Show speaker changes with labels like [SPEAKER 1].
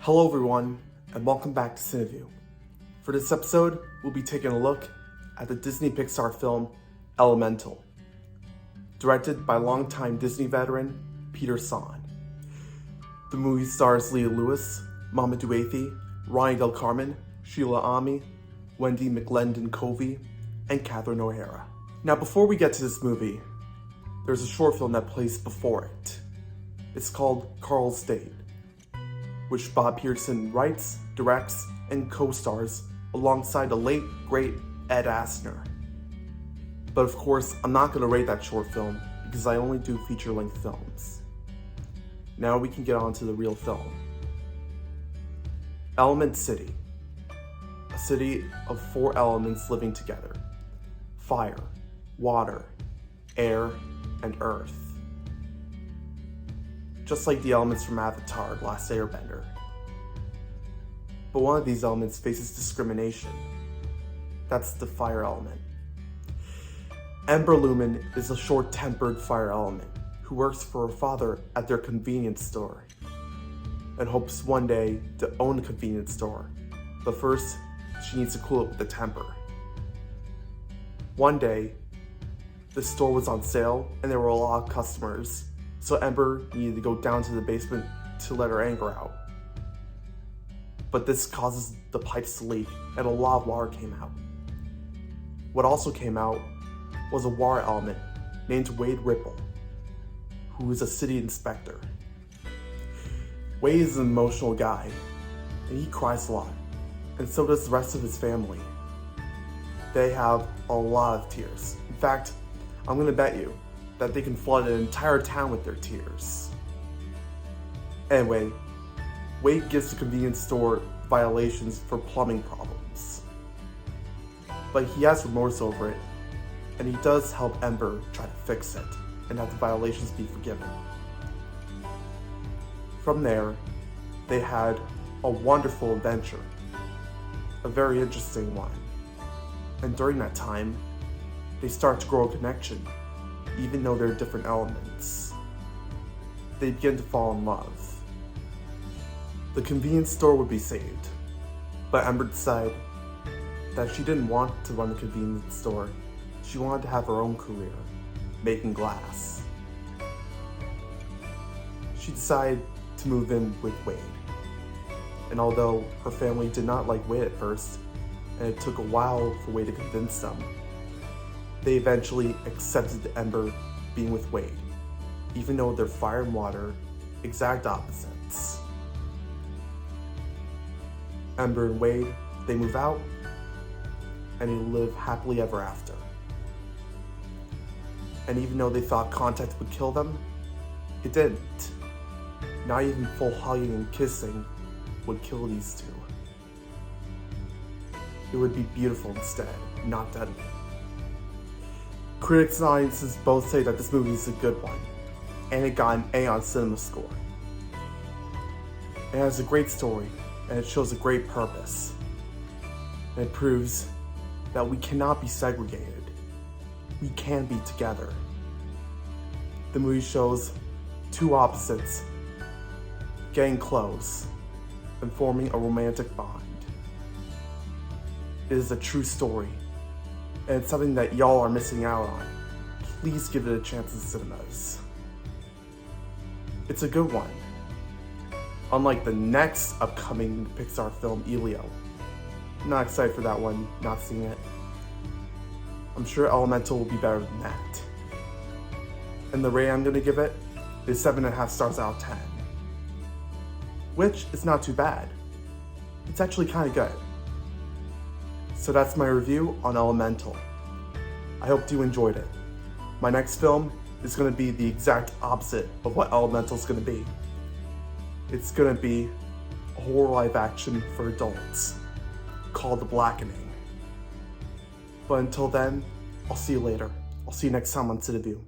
[SPEAKER 1] Hello everyone, and welcome back to CineView. For this episode, we'll be taking a look at the Disney Pixar film Elemental, directed by longtime Disney veteran Peter Sohn. The movie stars Leah Lewis, Mamadou Athey, Ryan Del Carmen, Sheila Ami, Wendy McLendon-Covey, and Catherine O'Hara. Now before we get to this movie, there's a short film that plays before it. It's called Carl's Date, which Bob Pearson writes, directs, and co-stars alongside the late, great Ed Asner. But of course, I'm not going to rate that short film because I only do feature-length films. Now we can get on to the real film. Element City. A city of 4 elements living together. Fire, water, air, and earth. Just like the elements from Avatar: The Last Airbender. But one of these elements faces discrimination. That's the fire element. Ember Lumen is a short-tempered fire element who works for her father at their convenience store and hopes one day to own a convenience store. But first, she needs to cool it with a temper. One day, the store was on sale and there were a lot of customers, so Ember needed to go down to the basement to let her anger out. But this causes the pipes to leak and a lot of water came out. What also came out was a water element named Wade Ripple, who is a city inspector. Wade is an emotional guy, and he cries a lot, and so does the rest of his family. They have a lot of tears. In fact, I'm gonna bet you that they can flood an entire town with their tears. Anyway, Wade gives the convenience store violations for plumbing problems. But he has remorse over it, and he does help Ember try to fix it and have the violations be forgiven. From there, they had a wonderful adventure, a very interesting one. And during that time, they start to grow a connection, even though they're different elements. They begin to fall in love. The convenience store would be saved, but Ember decided that she didn't want to run the convenience store. She wanted to have her own career, making glass. She decided to move in with Wade. And although her family did not like Wade at first, and it took a while for Wade to convince them, they eventually accepted Ember being with Wade, even though they're fire and water, exact opposites. Ember and Wade, they move out, and they live happily ever after. And even though they thought contact would kill them, it didn't. Not even full hugging and kissing would kill these two. It would be beautiful instead, not deadly. Critics and audiences both say that this movie is a good one, and it got an A on CinemaScore. It has a great story, and it shows a great purpose. And it proves that we cannot be segregated. We can be together. The movie shows 2 opposites getting close and forming a romantic bond. It is a true story, and it's something that y'all are missing out on. Please give it a chance in cinemas. It's a good one. Unlike the next upcoming Pixar film, Elio. I'm not excited for that one, not seeing it. I'm sure Elemental will be better than that. And the rating I'm gonna give it is 7.5 stars out of 10. Which is not too bad. It's actually kinda good. So that's my review on Elemental. I hope you enjoyed it. My next film is going to be the exact opposite of what Elemental is going to be. It's going to be a horror live action for adults called The Blackening. But until then, I'll see you later. I'll see you next time on CineView.